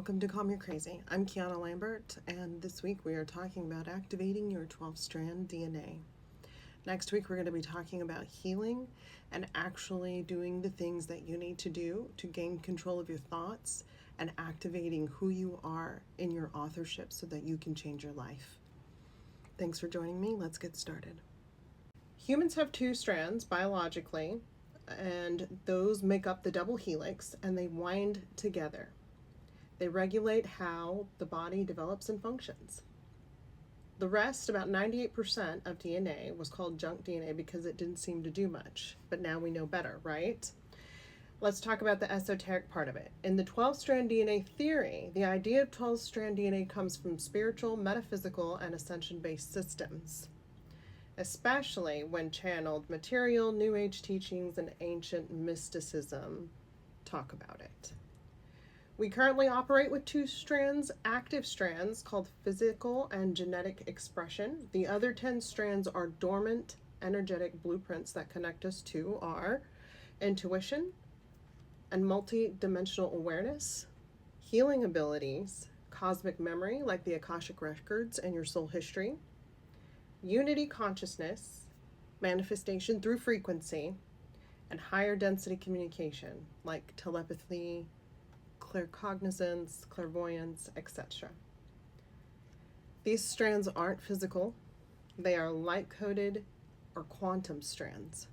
Welcome to Calm Your Crazy. I'm Kiana Lambert, and this week we are talking about activating your 12-strand DNA. Next week we're going to be talking about healing and actually doing the things that you need to do to gain control of your thoughts and activating who you are in your authorship so that you can change your life. Thanks for joining me. Let's get started. Humans have 2 strands biologically, and those make up the double helix, and they wind together. They regulate how the body develops and functions. The rest, about 98% of DNA, was called junk DNA because it didn't seem to do much, but now we know better, right? Let's talk about the esoteric part of it. In the 12-strand DNA theory, the idea of 12-strand DNA comes from spiritual, metaphysical, and ascension-based systems, especially when channeled material, New Age teachings, and ancient mysticism talk about it. We currently operate with 2 strands, active strands called physical and genetic expression. The other 10 strands are dormant energetic blueprints that connect us to our intuition and multi-dimensional awareness, healing abilities, cosmic memory like the Akashic records and your soul history, unity consciousness, manifestation through frequency, and higher density communication like telepathy, claircognizance, clairvoyance, etc. These strands aren't physical. They are light-coded or quantum strands,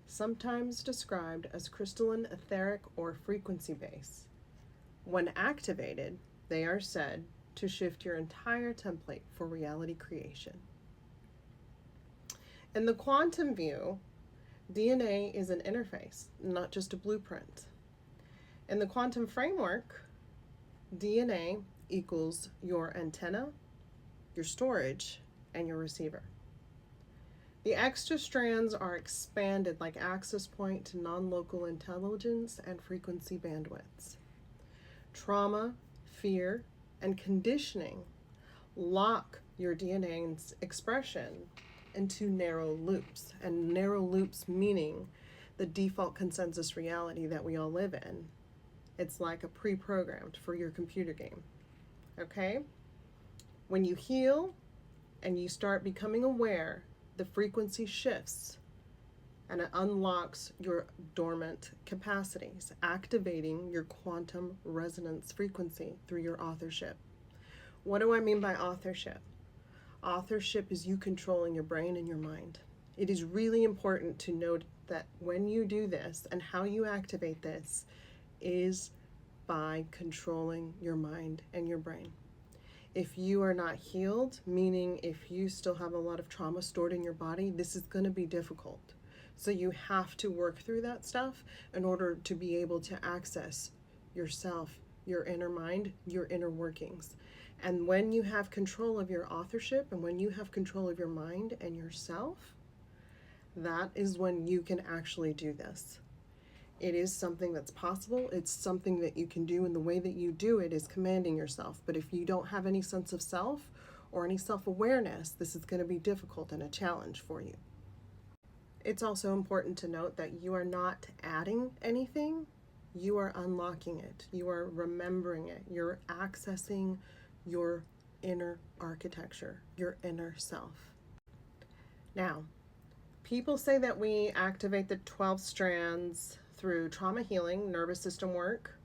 sometimes described as crystalline, etheric, or frequency-based. When activated, they are said to shift your entire template for reality creation. In the quantum view, DNA is an interface, not just a blueprint. In the quantum framework, DNA equals your antenna, your storage, and your receiver. The extra strands are expanded like access point to non-local intelligence and frequency bandwidths. Trauma, fear, and conditioning lock your DNA's expression into narrow loops, and narrow loops meaning the default consensus reality that we all live in. It's like a pre-programmed for your computer game, okay? When you heal and you start becoming aware, the frequency shifts and it unlocks your dormant capacities, activating your quantum resonance frequency through your authorship. What do I mean by authorship? Authorship is you controlling your brain and your mind. It is really important to note that when you do this and how you activate this is by controlling your mind and your brain. If you are not healed, meaning if you still have a lot of trauma stored in your body, this is going to be difficult. So you have to work through that stuff in order to be able to access yourself, your inner mind, your inner workings. And when you have control of your authorship and when you have control of your mind and yourself, that is when you can actually do this. It is something that's possible. It's something that you can do, and the way that you do it is commanding yourself. But if you don't have any sense of self or any self-awareness, this is going to be difficult and a challenge for you. It's also important to note that you are not adding anything. You are unlocking it. You are remembering it. You're accessing your inner architecture, your inner self. Now, people say that we activate the 12 strands through trauma healing, nervous system work,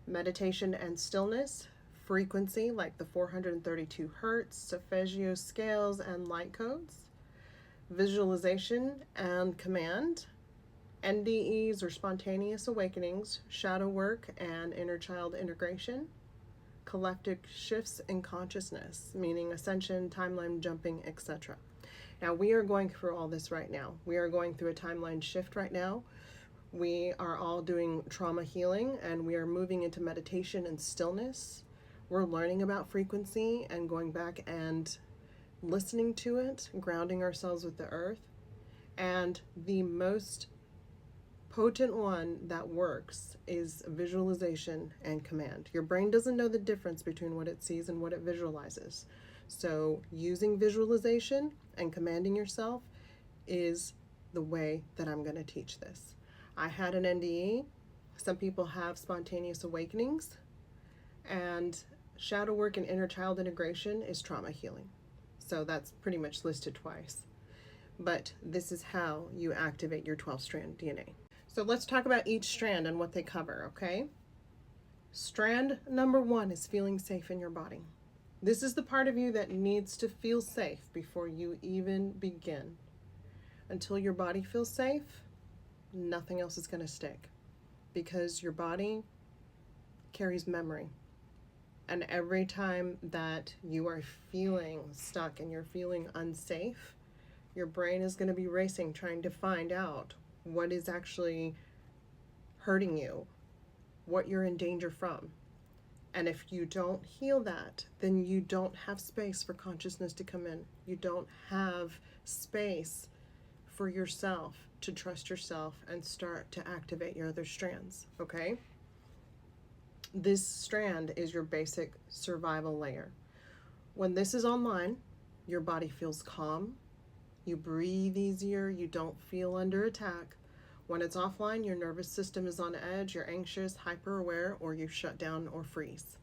meditation and stillness, frequency like the 432 hertz, solfeggio scales and light codes, visualization and command, NDEs or spontaneous awakenings, shadow work and inner child integration, collective shifts in consciousness, meaning ascension, timeline jumping, etc. Now, we are going through all this right now. We are going through a timeline shift right now. We are all doing trauma healing, and we are moving into meditation and stillness. We're learning about frequency and going back and listening to it, grounding ourselves with the earth. And the most potent one that works is visualization and command. Your brain doesn't know the difference between what it sees and what it visualizes. So using visualization and commanding yourself is the way that I'm going to teach this. I had an NDE. Some people have spontaneous awakenings, And shadow work and inner child integration is trauma healing. So that's pretty much listed twice. But this is how you activate your 12-strand DNA. So let's talk about each strand and what they cover, okay? Strand number 1 is feeling safe in your body. This is the part of you that needs to feel safe before you even begin. Until your body feels safe, nothing else is going to stick, because your body carries memory. And every time that you are feeling stuck and you're feeling unsafe, your brain is going to be racing, trying to find out what is actually hurting you, what you're in danger from. And if you don't heal that, then you don't have space for consciousness to come in. You don't have space for yourself to trust yourself and start to activate your other strands, okay? This strand is your basic survival layer. When this is online, your body feels calm, you breathe easier, you don't feel under attack. When it's offline, your nervous system is on edge, you're anxious, hyper aware, or you shut down or freeze.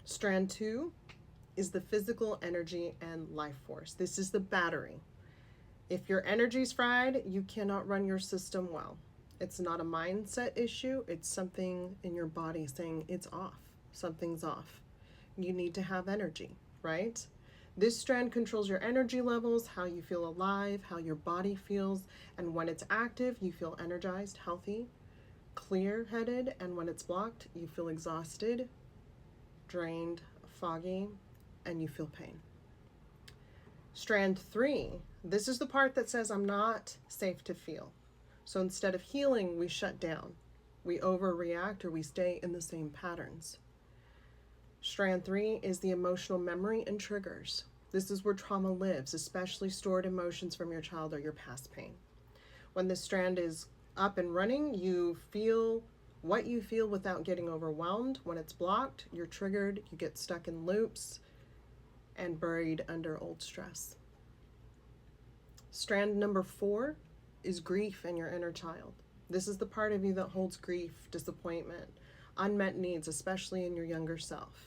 Strand 2 is the physical energy and life force. This is the battery. If your energy's fried, you cannot run your system well. It's not a mindset issue, it's something in your body saying it's off. Something's off. You need to have energy, right? This strand controls your energy levels, how you feel alive, how your body feels, and when it's active, you feel energized, healthy, clear-headed, and when it's blocked, you feel exhausted, drained, foggy, and you feel pain. Strand 3, this is the part that says I'm not safe to feel. So instead of healing, we shut down. We overreact or we stay in the same patterns. Strand 3 is the emotional memory and triggers. This is where trauma lives, especially stored emotions from your child or your past pain. When this strand is up and running, you feel what you feel without getting overwhelmed. When it's blocked, you're triggered, you get stuck in loops and buried under old stress. Strand number 4 is grief and your inner child. This is the part of you that holds grief, disappointment, unmet needs, especially in your younger self.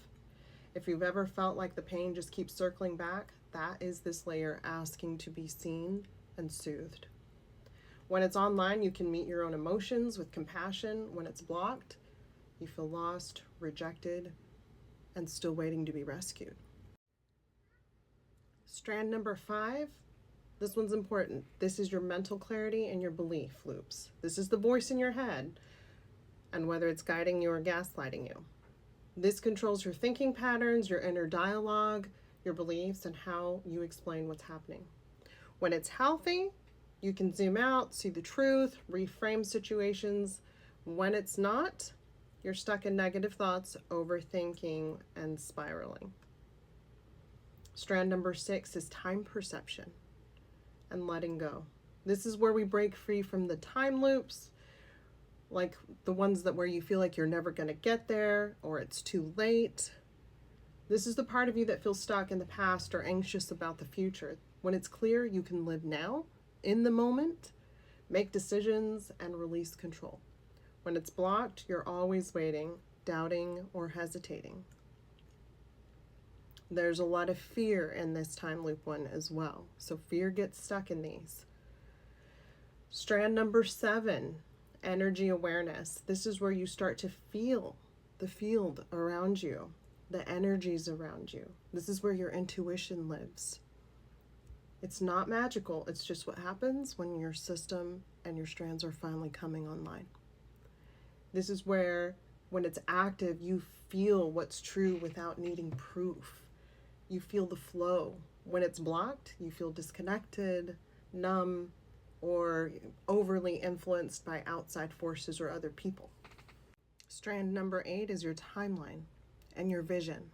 If you've ever felt like the pain just keeps circling back, that is this layer asking to be seen and soothed. When it's online, you can meet your own emotions with compassion. When it's blocked, you feel lost, rejected, and still waiting to be rescued. Strand number 5, this one's important. This is your mental clarity and your belief loops. This is the voice in your head and whether it's guiding you or gaslighting you. This controls your thinking patterns, your inner dialogue, your beliefs, and how you explain what's happening. When it's healthy, you can zoom out, see the truth, reframe situations. When it's not, you're stuck in negative thoughts, overthinking, and spiraling. Strand number 6 is time perception and letting go. This is where we break free from the time loops, like the ones that where you feel like you're never going to get there or it's too late. This is the part of you that feels stuck in the past or anxious about the future. When it's clear, you can live now, in the moment, make decisions, and release control. When it's blocked, you're always waiting, doubting, or hesitating. There's a lot of fear in this time loop one as well. So fear gets stuck in these. Strand number 7, energy awareness. This is where you start to feel the field around you, the energies around you. This is where your intuition lives. It's not magical. It's just what happens when your system and your strands are finally coming online. This is where, when it's active, you feel what's true without needing proof. You feel the flow. When it's blocked, you feel disconnected, numb, or overly influenced by outside forces or other people. Strand number 8 is your timeline and your vision.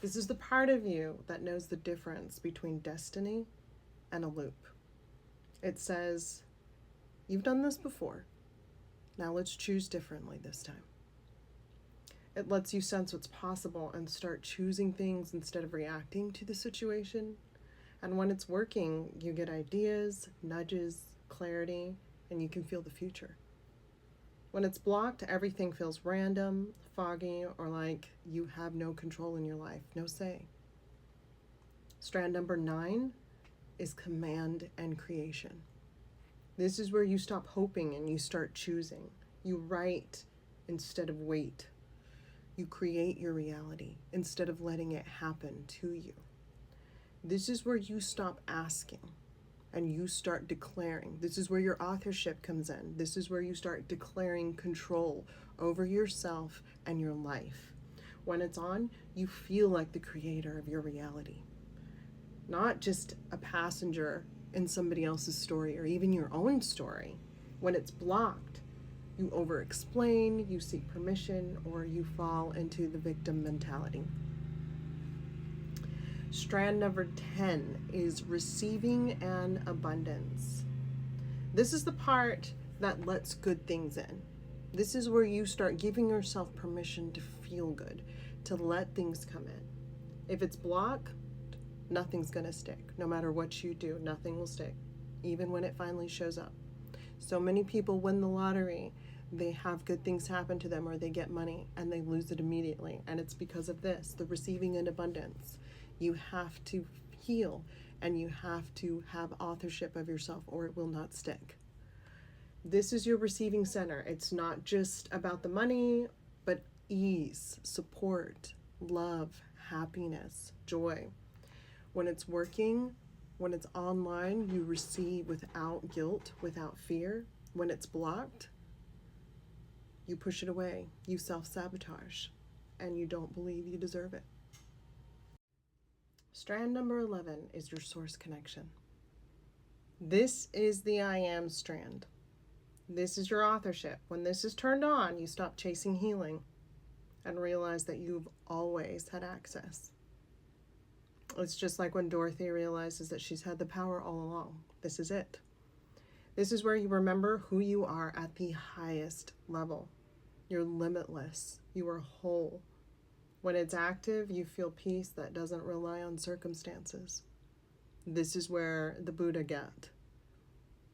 This is the part of you that knows the difference between destiny and a loop. It says, you've done this before. Now let's choose differently this time. It lets you sense what's possible and start choosing things instead of reacting to the situation. And when it's working, you get ideas, nudges, clarity, and you can feel the future. When it's blocked, everything feels random, foggy, or like you have no control in your life, no say. Strand number 9 is command and creation. This is where you stop hoping and you start choosing. You write instead of wait. You create your reality instead of letting it happen to you. This is where you stop asking and you start declaring. This is where your authorship comes in. This is where you start declaring control over yourself and your life. When it's on, you feel like the creator of your reality, not just a passenger in somebody else's story or even your own story. When it's blocked, you over-explain, you seek permission, or you fall into the victim mentality. Strand number 10 is receiving and abundance. This is the part that lets good things in. This is where you start giving yourself permission to feel good, to let things come in. If it's blocked, nothing's going to stick. No matter what you do, nothing will stick, even when it finally shows up. So many people win the lottery, they have good things happen to them, or they get money and they lose it immediately. And it's because of this, the receiving and abundance. You have to heal and you have to have authorship of yourself, or it will not stick. This is your receiving center. It's not just about the money, but ease, support, love, happiness, joy. When it's working, when it's online, you receive without guilt, without fear. When it's blocked, you push it away, you self-sabotage, and you don't believe you deserve it. Strand number 11 is your source connection. This is the I am strand. This is your authorship. When this is turned on, you stop chasing healing and realize that you've always had access. It's just like when Dorothy realizes that she's had the power all along. This is it. This is where you remember who you are at the highest level. You're limitless. You are whole. When it's active, you feel peace that doesn't rely on circumstances. This is where the Buddha get.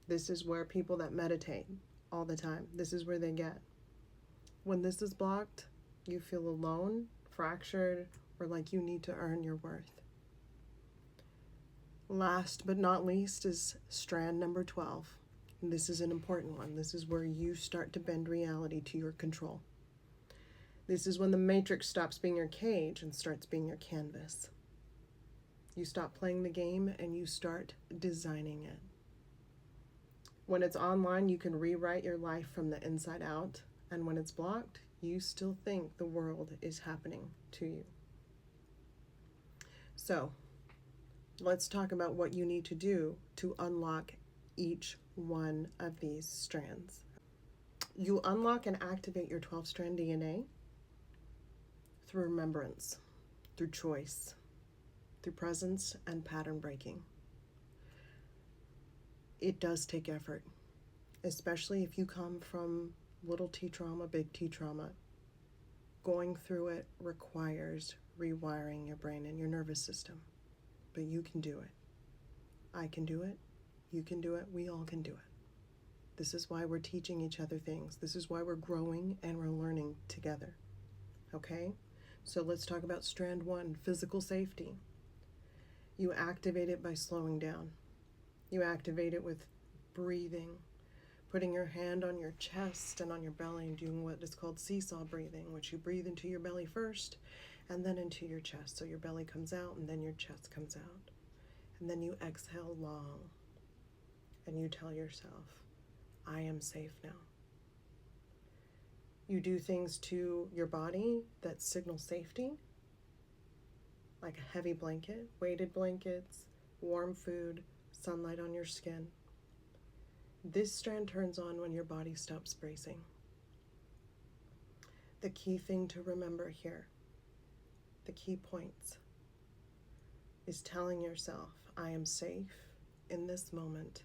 This is where people that meditate all the time, this is where they get. When this is blocked, you feel alone, fractured, or like you need to earn your worth. Last but not least is strand number 12. And this is an important one. This is where you start to bend reality to your control. This is when the matrix stops being your cage and starts being your canvas. You stop playing the game and you start designing it. When it's online, you can rewrite your life from the inside out. And when it's blocked, you still think the world is happening to you. So, let's talk about what you need to do to unlock each one of these strands. You unlock and activate your 12-strand DNA through remembrance, through choice, through presence and pattern breaking. It does take effort, especially if you come from little t trauma, big T trauma. Going through it requires rewiring your brain and your nervous system, but you can do it. I can do it. You can do it. We all can do it. This is why we're teaching each other things. This is why we're growing and we're learning together. Okay? So let's talk about strand 1, physical safety. You activate it by slowing down. You activate it with breathing, putting your hand on your chest and on your belly and doing what is called seesaw breathing, which you breathe into your belly first and then into your chest. So your belly comes out and then your chest comes out. And then you exhale long and you tell yourself, I am safe now. You do things to your body that signal safety, like a heavy blanket, weighted blankets, warm food, sunlight on your skin. This strand turns on when your body stops bracing. The key thing to remember here, the key points, is telling yourself, I am safe in this moment.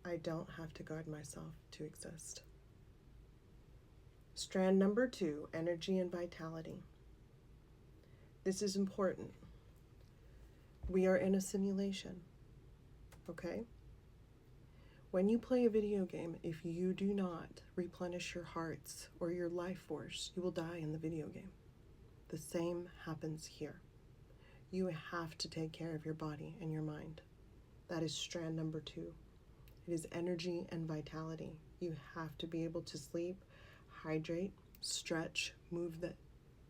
I don't have to guard myself to exist. Strand number 2, energy and vitality. This is important. We are in a simulation, okay? When you play a video game, if you do not replenish your hearts or your life force, you will die in the video game. The same happens here. You have to take care of your body and your mind. That is strand number 2. It is energy and vitality. You have to be able to sleep, hydrate, stretch, move the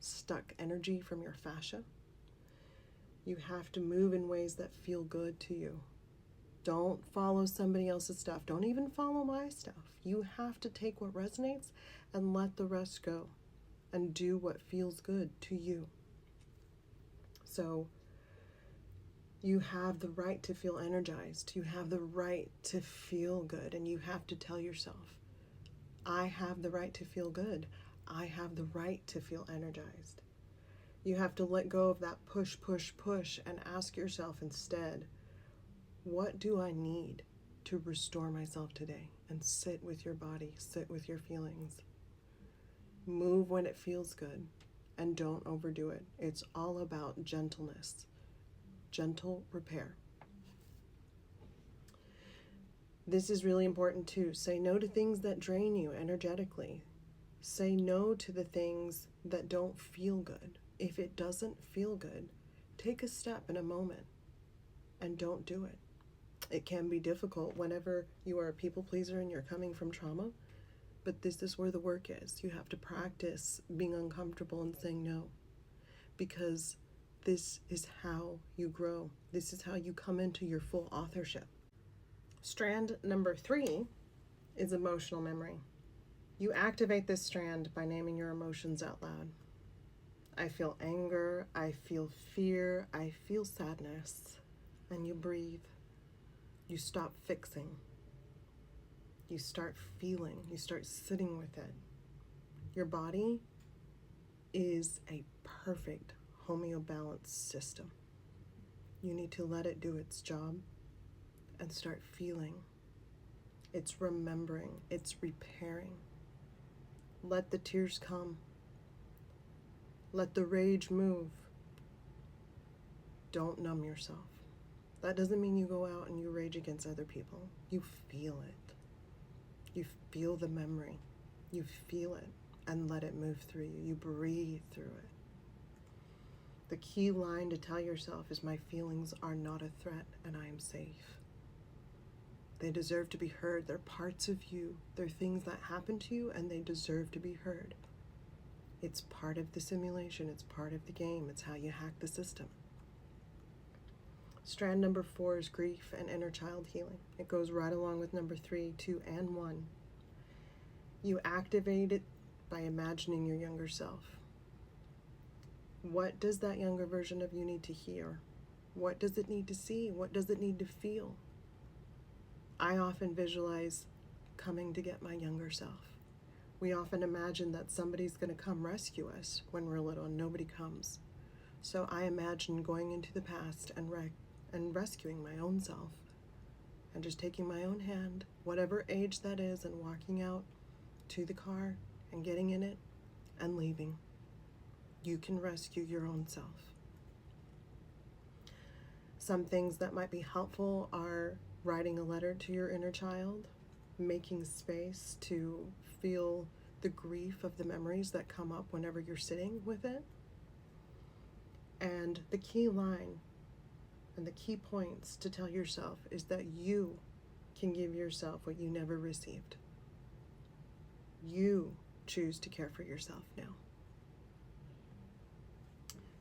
stuck energy from your fascia. You have to move in ways that feel good to you. Don't follow somebody else's stuff. Don't even follow my stuff. You have to take what resonates and let the rest go and do what feels good to you. So you have the right to feel energized. You have the right to feel good. And you have to tell yourself, I have the right to feel good. I have the right to feel energized. You have to let go of that push, push, push and ask yourself instead, what do I need to restore myself today? And sit with your body, sit with your feelings. Move when it feels good and don't overdo it. It's all about gentleness, gentle repair. This is really important too. Say no to things that drain you energetically. Say no to the things that don't feel good. If it doesn't feel good, take a step in a moment and don't do it. It can be difficult whenever you are a people pleaser and you're coming from trauma, but this is where the work is. You have to practice being uncomfortable and saying no, because this is how you grow. This is how you come into your full authorship. Strand number 3 is emotional memory. You activate this strand by naming your emotions out loud. I feel anger, I feel fear, I feel sadness, and you breathe. You stop fixing. You start feeling. You start sitting with it. Your body is a perfect homeobalanced system. You need to let it do its job and start feeling. It's remembering. It's repairing. Let the tears come. Let the rage move. Don't numb yourself. That doesn't mean you go out and you rage against other people. You feel it. You feel the memory. You feel it and let it move through you. You breathe through it. The key line to tell yourself is, my feelings are not a threat and I am safe. They deserve to be heard. They're parts of you. They're things that happen to you and they deserve to be heard. It's part of the simulation. It's part of the game. It's how you hack the system. Strand number 4 is grief and inner child healing. It goes right along with number 3, 2, and 1. You activate it by imagining your younger self. What does that younger version of you need to hear? What does it need to see? What does it need to feel? I often visualize coming to get my younger self. We often imagine that somebody's going to come rescue us when we're little and nobody comes. So I imagine going into the past and rescuing my own self and just taking my own hand, whatever age that is, and walking out to the car and getting in it and leaving. You can rescue your own self. Some things that might be helpful are writing a letter to your inner child, making space to feel the grief of the memories that come up whenever you're sitting with it. And the key line and the key points to tell yourself is that you can give yourself what you never received. You choose to care for yourself now.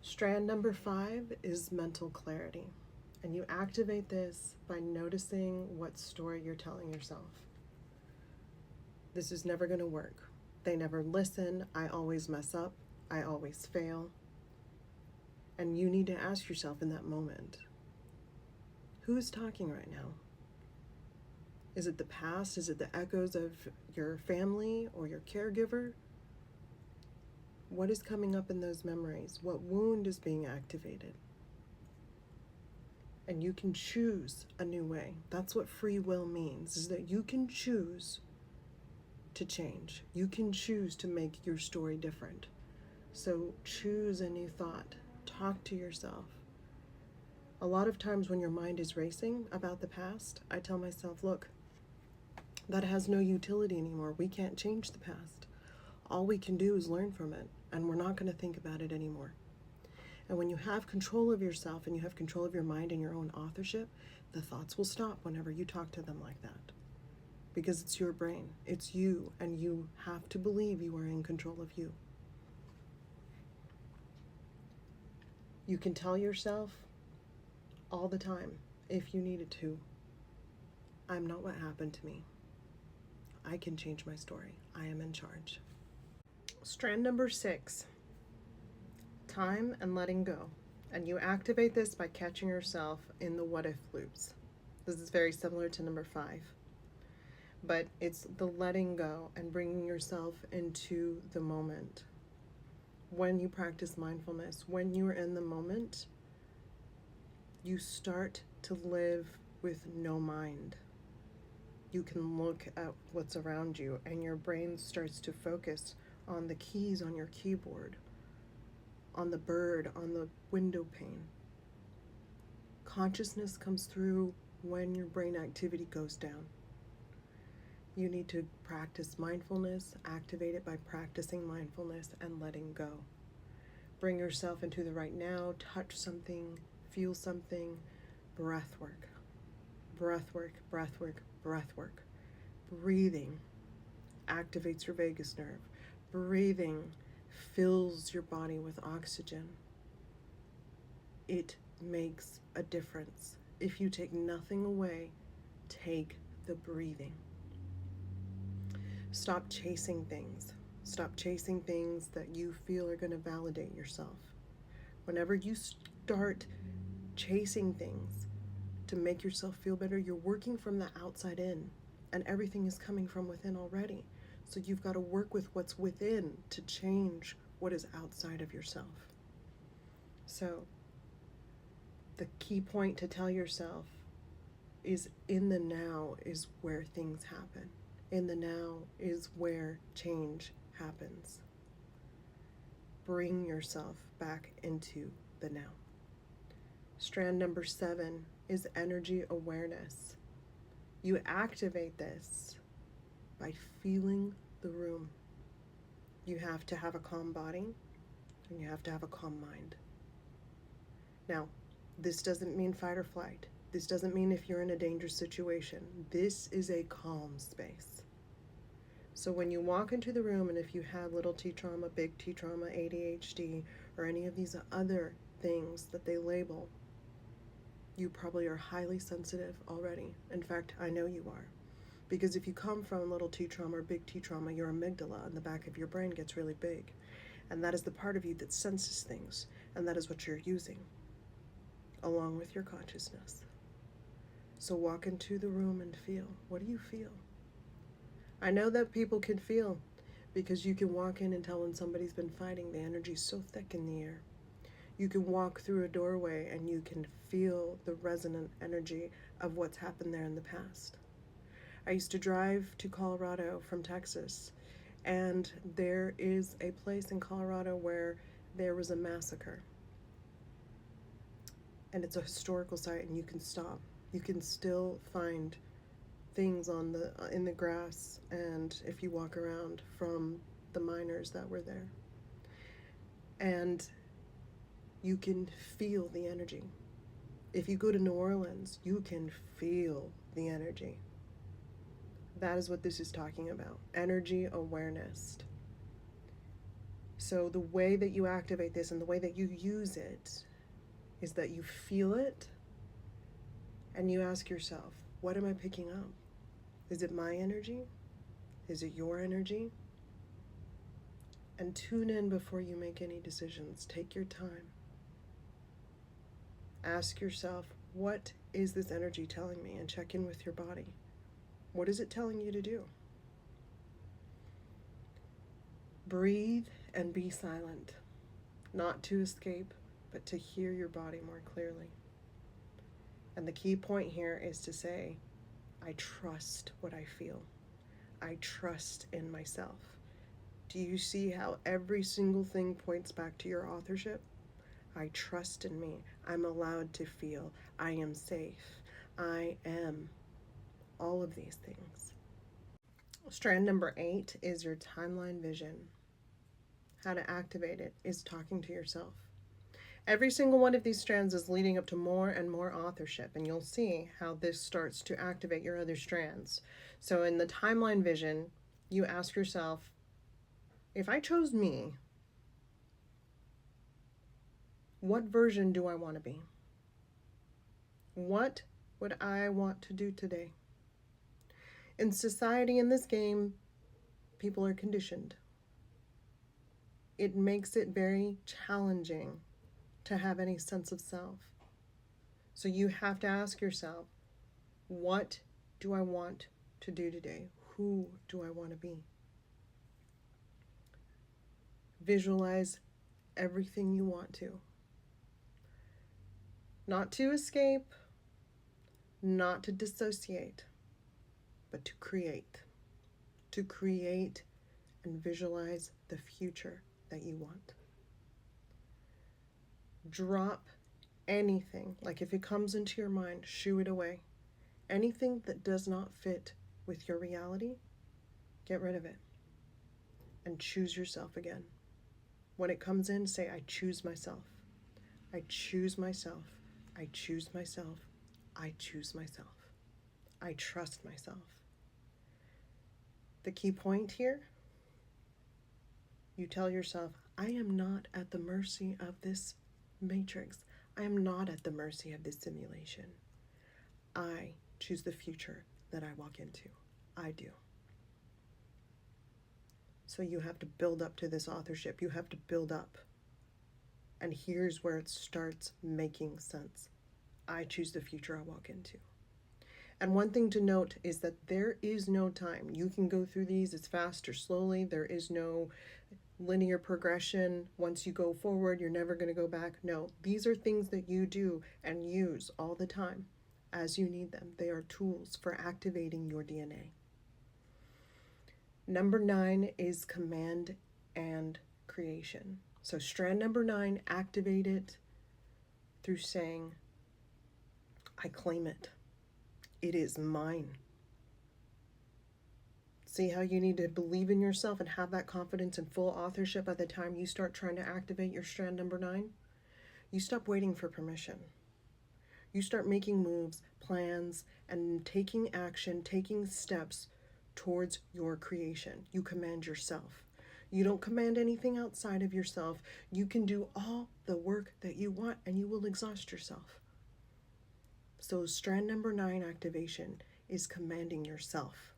Strand number 5 is mental clarity. And you activate this by noticing what story you're telling yourself. This is never going to work. They never listen. I always mess up. I always fail. And you need to ask yourself in that moment, who is talking right now? Is it the past? Is it the echoes of your family or your caregiver? What is coming up in those memories? What wound is being activated? And you can choose a new way. That's what free will means, is that you can choose to change. You can choose to make your story different. So choose a new thought. Talk to yourself. A lot of times when your mind is racing about the past, I tell myself, look, that has no utility anymore. We can't change the past. All we can do is learn from it, and we're not going to think about it anymore. And when you have control of yourself and you have control of your mind and your own authorship, the thoughts will stop whenever you talk to them like that. Because it's your brain, it's you, and you have to believe you are in control of you. You can tell yourself all the time, if you needed to, I'm not what happened to me. I can change my story. I am in charge. Strand number 6, time and letting go. And you activate this by catching yourself in the what if loops. This is very similar to number 5. But it's the letting go and bringing yourself into the moment. When you practice mindfulness, when you are in the moment, you start to live with no mind. You can look at what's around you and your brain starts to focus on the keys on your keyboard, on the bird, on the window pane. Consciousness comes through when your brain activity goes down. You need to practice mindfulness, activate it by practicing mindfulness and letting go. Bring yourself into the right now, touch something, feel something, breath work. Breath work, breath work, breath work. Breathing activates your vagus nerve. Breathing fills your body with oxygen. It makes a difference. If you take nothing away, take the breathing. Stop chasing things. Stop chasing things that you feel are going to validate yourself. Whenever you start chasing things to make yourself feel better, you're working from the outside in, and everything is coming from within already. So you've got to work with what's within to change what is outside of yourself. So the key point to tell yourself is in the now is where things happen. In the now is where change happens. Bring yourself back into the now. Strand number 7 is energy awareness. You activate this by feeling the room. You have to have a calm body and you have to have a calm mind. Now, this doesn't mean fight or flight. This doesn't mean if you're in a dangerous situation. This is a calm space. So when you walk into the room, and if you have little T trauma, big T trauma, ADHD, or any of these other things that they label, you probably are highly sensitive already. In fact, I know you are. Because if you come from little T trauma or big T trauma, your amygdala in the back of your brain gets really big. And that is the part of you that senses things. And that is what you're using, along with your consciousness. So walk into the room and feel. What do you feel? I know that people can feel, because you can walk in and tell when somebody's been fighting. The energy's so thick in the air. You can walk through a doorway and you can feel the resonant energy of what's happened there in the past. I used to drive to Colorado from Texas, and there is a place in Colorado where there was a massacre. And it's a historical site, and you can stop. You can still find things in the grass, and if you walk around, from the miners that were there. And you can feel the energy. If you go to New Orleans, you can feel the energy. That is what this is talking about. Energy awareness. So the way that you activate this and the way that you use it is that you feel it and you ask yourself, what am I picking up? Is it my energy? Is it your energy? And tune in before you make any decisions. Take your time. Ask yourself, what is this energy telling me? And check in with your body. What is it telling you to do? Breathe and be silent. Not to escape, but to hear your body more clearly. And the key point here is to say, I trust what I feel. I trust in myself. Do you see how every single thing points back to your authorship? I trust in me. I'm allowed to feel. I am safe. I am all of these things. Strand number 8 is your timeline vision. How to activate it is talking to yourself. Every single one of these strands is leading up to more and more authorship, and you'll see how this starts to activate your other strands. So in the timeline vision, you ask yourself, if I chose me, what version do I want to be? What would I want to do today? In society, in this game, people are conditioned. It makes it very challenging to have any sense of self. So you have to ask yourself, what do I want to do today? Who do I want to be? Visualize everything you want to. Not to escape, not to dissociate, but to create. To create and visualize the future that you want. Drop anything, like if it comes into your mind, shoo it away. Anything that does not fit with your reality, get rid of it and choose yourself again. When it comes in, say, I choose myself. I choose myself. I choose myself. I choose myself. I trust myself. The key point here, you tell yourself, I am not at the mercy of this matrix. I am not at the mercy of this simulation. I choose the future that I walk into. I do. So you have to build up to this authorship. You have to build up. And here's where it starts making sense. I choose the future I walk into. And one thing to note is that there is no time. You can go through these as fast or slowly. There is no linear progression. Once you go forward, you're never going to go back. No, these are things that you do and use all the time as you need them. They are tools for activating your DNA. Number 9 is command and creation. So strand number 9, activate it through saying, I claim it. It is mine. See how you need to believe in yourself and have that confidence and full authorship at the time you start trying to activate your strand number 9? You stop waiting for permission. You start making moves, plans, and taking action, taking steps towards your creation. You command yourself. You don't command anything outside of yourself. You can do all the work that you want and you will exhaust yourself. So strand number 9 activation is commanding yourself.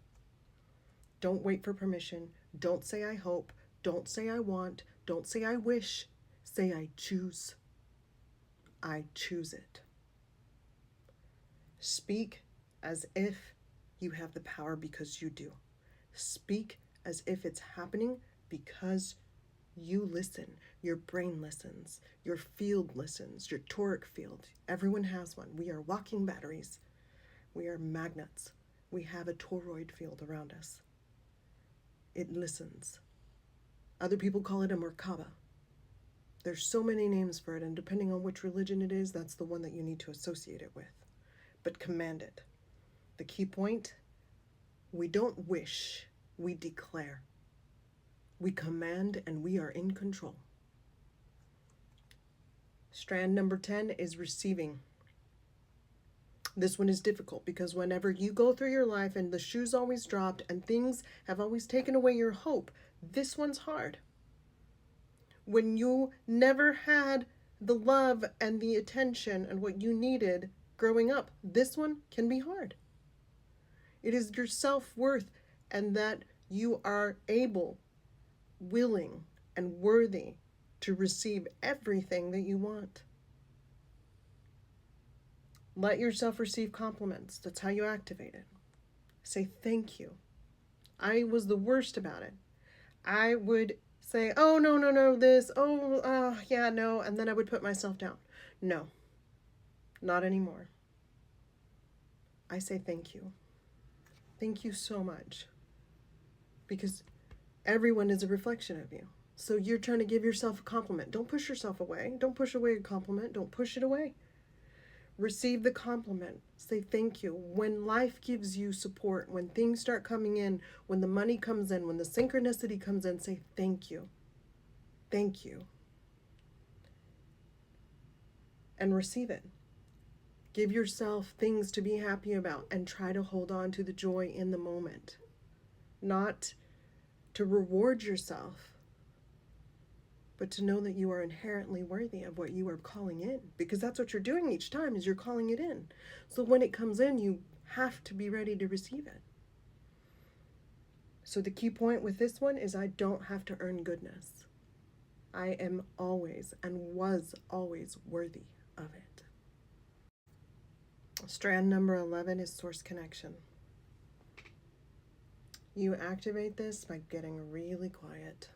Don't wait for permission. Don't say I hope. Don't say I want. Don't say I wish. Say I choose. I choose it. Speak as if you have the power because you do. Speak as if it's happening because you listen. Your brain listens. Your field listens. Your toric field. Everyone has one. We are walking batteries. We are magnets. We have a toroid field around us. It listens. Other people call it a Merkaba. There's so many names for it, and depending on which religion it is, that's the one that you need to associate it with. But command it. The key point, we don't wish, we declare. We command and we are in control. Strand number 10 is receiving. This one is difficult because whenever you go through your life and the shoe's always dropped and things have always taken away your hope, this one's hard. When you never had the love and the attention and what you needed growing up, this one can be hard. It is your self-worth and that you are able, willing, and worthy to receive everything that you want. Let yourself receive compliments. That's how you activate it. Say thank you. I was the worst about it. I would say, oh, no, this, yeah, no, and then I would put myself down. No, not anymore. I say thank you. Thank you so much. Because everyone is a reflection of you. So you're trying to give yourself a compliment. Don't push yourself away. Don't push away a compliment. Don't push it away. Receive the compliment. Say thank you. When life gives you support, when things start coming in, when the money comes in, when the synchronicity comes in, say thank you. Thank you. And receive it. Give yourself things to be happy about and try to hold on to the joy in the moment. Not to reward yourself, but to know that you are inherently worthy of what you are calling in, because that's what you're doing each time, is you're calling it in. So when it comes in, you have to be ready to receive it. So the key point with this one is I don't have to earn goodness. I am always and was always worthy of it. Strand number 11 is source connection. You activate this by getting really quiet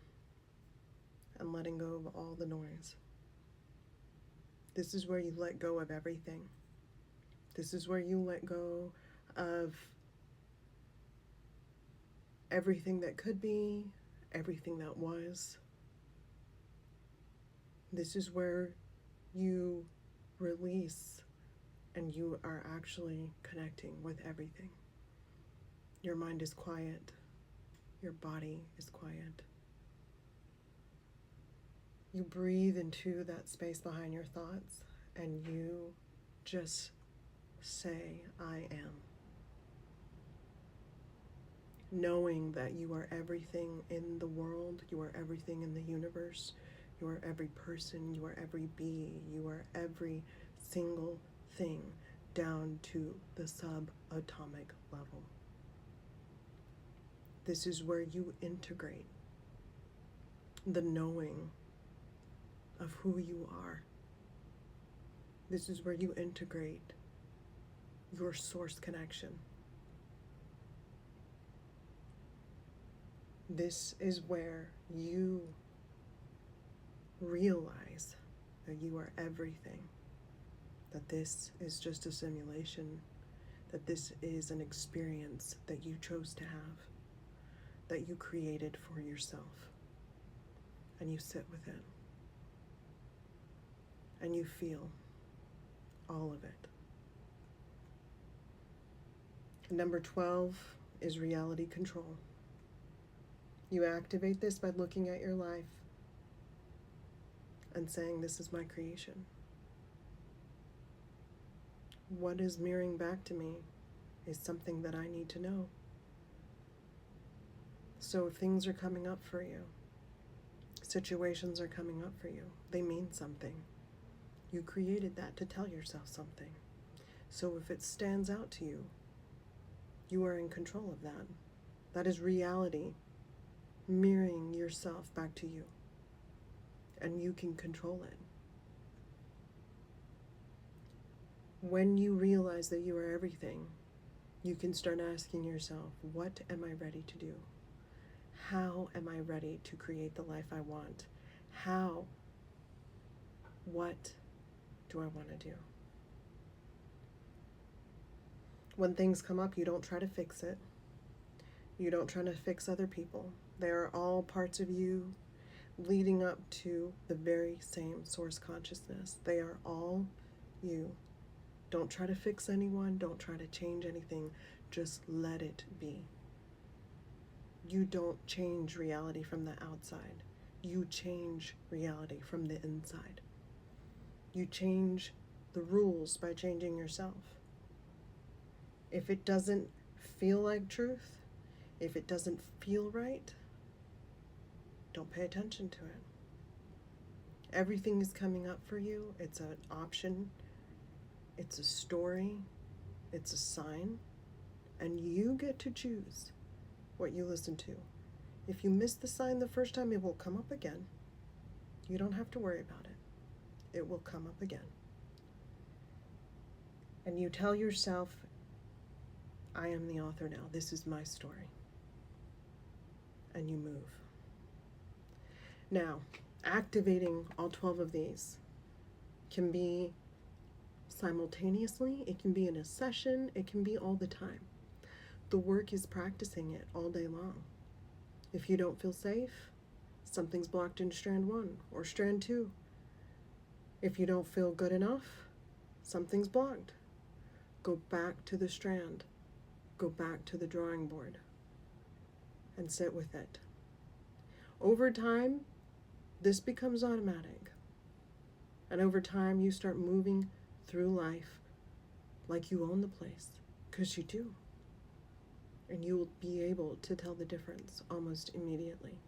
and letting go of all the noise. This is where you let go of everything. This is where you let go of everything that could be, everything that was. This is where you release and you are actually connecting with everything. Your mind is quiet. Your body is quiet. You breathe into that space behind your thoughts and you just say, I am. Knowing that you are everything in the world, you are everything in the universe, you are every person, you are every bee, you are every single thing down to the subatomic level. This is where you integrate the knowing of who you are. This is where you integrate your source connection. This is where you realize that you are everything, that this is just a simulation, that this is an experience that you chose to have, that you created for yourself, and you sit with it, and you feel all of it. Number 12 is reality control. You activate this by looking at your life and saying, this is my creation. What is mirroring back to me is something that I need to know. So if things are coming up for you, situations are coming up for you, they mean something. You created that to tell yourself something. So if it stands out to you, you are in control of that. That is reality mirroring yourself back to you. And you can control it. When you realize that you are everything, you can start asking yourself, what am I ready to do? How am I ready to create the life I want? What do I want to do? When things come up, you don't try to fix it. You don't try to fix other people. They are all parts of you leading up to the very same source consciousness. They are all you. Don't try to fix anyone. Don't try to change anything. Just let it be. You don't change reality from the outside. You change reality from the inside. You change the rules by changing yourself. If it doesn't feel like truth, if it doesn't feel right, don't pay attention to it. Everything is coming up for you. It's an option. It's a story. It's a sign. And you get to choose what you listen to. If you miss the sign the first time, it will come up again. You don't have to worry about it. It will come up again. And you tell yourself, I am the author now. This is my story. And you move. Now, activating all 12 of these can be simultaneously, it can be in a session, it can be all the time. The work is practicing it all day long. If you don't feel safe, something's blocked in strand 1 or strand 2. If you don't feel good enough, Something's blocked. Go back to the strand. Go back to the drawing board and sit with it. Over time, this becomes automatic. And over time, you start moving through life like you own the place, because you do. And you will be able to tell the difference almost immediately.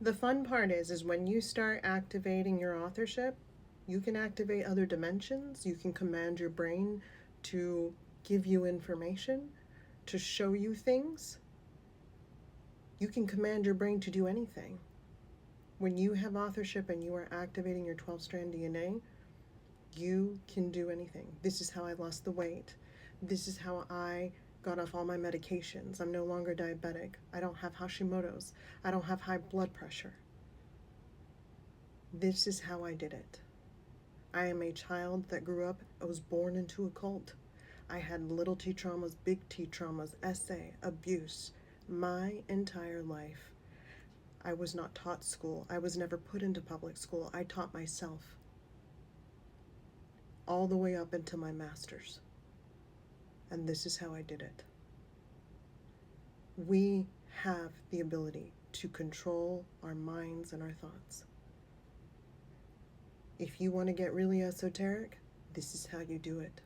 The fun part is when you start activating your authorship, you can activate other dimensions. You can command your brain to give you information, to show you things. You can command your brain to do anything. When you have authorship and you are activating your 12-strand DNA, you can do anything. This is how I lost the weight. This is how I got off all my medications. I'm no longer diabetic. I don't have Hashimoto's. I don't have high blood pressure. This is how I did it. I am a child that grew up, I was born into a cult. I had little T traumas, big T traumas, SA, abuse, my entire life. I was not taught school. I was never put into public school. I taught myself. All the way up into my master's. And this is how I did it. We have the ability to control our minds and our thoughts. If you want to get really esoteric, this is how you do it.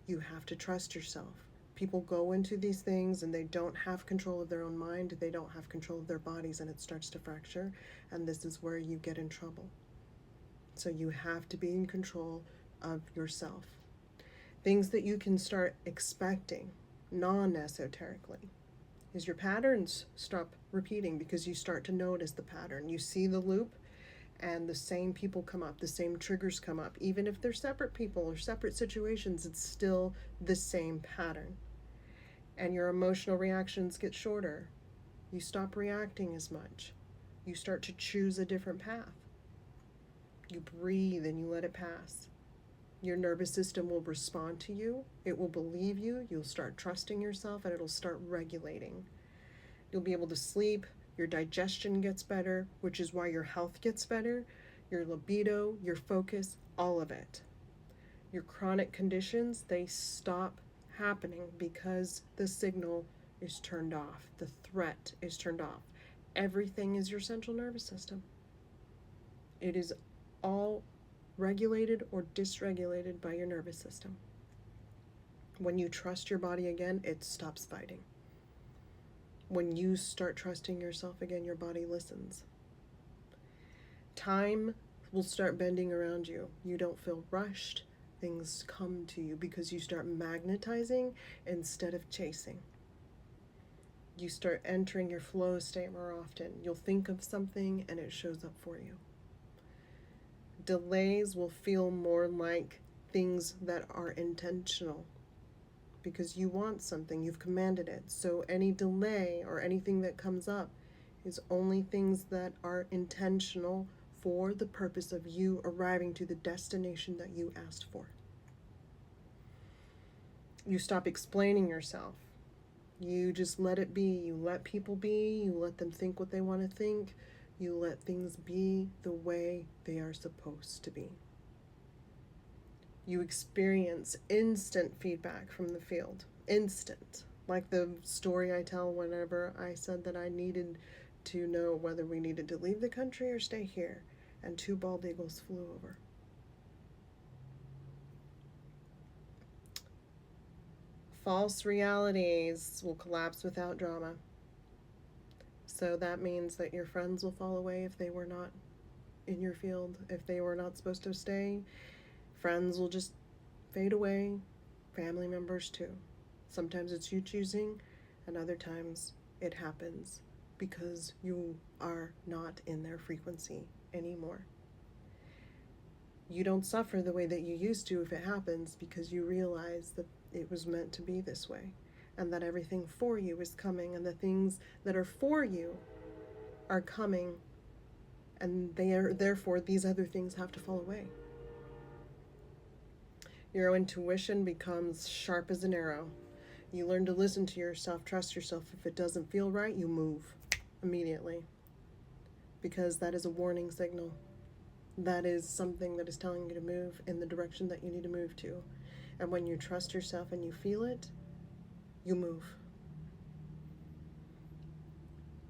You have to trust yourself. People go into these things and they don't have control of their own mind, they don't have control of their bodies, and it starts to fracture, and this is where you get in trouble. So you have to be in control of yourself. Things that you can start expecting non-esoterically is your patterns stop repeating, because you start to notice the pattern. You see the loop and the same people come up, the same triggers come up. Even if they're separate people or separate situations, it's still the same pattern. And your emotional reactions get shorter. You stop reacting as much. You start to choose a different path. You breathe and you let it pass. Your nervous system will respond to you. It will believe you. You'll start trusting yourself, and it'll start regulating. You'll be able to sleep. Your digestion gets better, which is why your health gets better. Your libido, your focus, all of it. Your chronic conditions, they stop happening because the signal is turned off. The threat is turned off. Everything is your central nervous system. It is all regulated or dysregulated by your nervous system. When you trust your body again, it stops fighting. When you start trusting yourself again, your body listens. Time will start bending around you. You don't feel rushed. Things come to you because you start magnetizing instead of chasing. You start entering your flow state more often. You'll think of something and it shows up for you. Delays will feel more like things that are intentional, because you want something, you've commanded it. So any delay or anything that comes up is only things that are intentional for the purpose of you arriving to the destination that you asked for. You stop explaining yourself. You just let it be. You let people be. You let them think what they want to think. You let things be the way they are supposed to be. You experience instant feedback from the field. Instant. Like the story I tell whenever I said that I needed to know whether we needed to leave the country or stay here, and 2 bald eagles flew over. False realities will collapse without drama. So that means that your friends will fall away if they were not in your field, if they were not supposed to stay. Friends will just fade away, family members too. Sometimes it's you choosing, and other times it happens because you are not in their frequency anymore. You don't suffer the way that you used to if it happens, because you realize that it was meant to be this way, and that everything for you is coming, and the things that are for you are coming, and therefore these other things have to fall away. Your intuition becomes sharp as an arrow. You learn to listen to yourself, trust yourself. If it doesn't feel right, you move immediately, because that is a warning signal. that is something that is telling you to move in the direction that you need to move to. And when you trust yourself and you feel it, you move.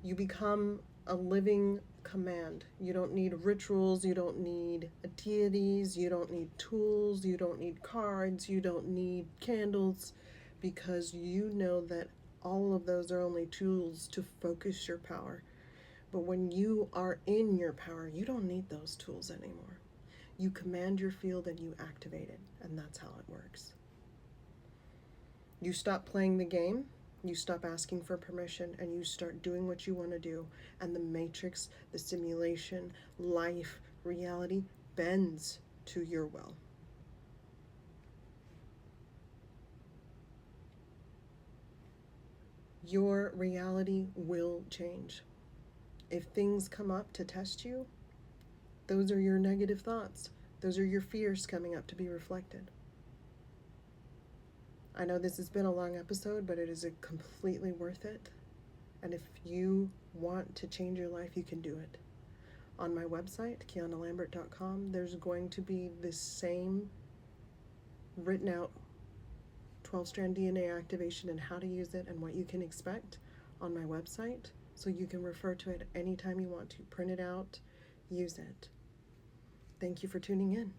You become a living command. You don't need rituals, you don't need deities, you don't need tools, you don't need cards, you don't need candles, because you know that all of those are only tools to focus your power. But when you are in your power, you don't need those tools anymore. You command your field and you activate it, and that's how it works. You stop playing the game, you stop asking for permission, and you start doing what you want to do. And the matrix, the simulation, life, reality bends to your will. Your reality will change. If things come up to test you, those are your negative thoughts. Those are your fears coming up to be reflected. I know this has been a long episode, but it is completely worth it. And if you want to change your life, you can do it. On my website, KianaLambert.com, there's going to be this same written out 12-strand DNA activation and how to use it and what you can expect on my website, so you can refer to it anytime you want to. Print it out, use it. Thank you for tuning in.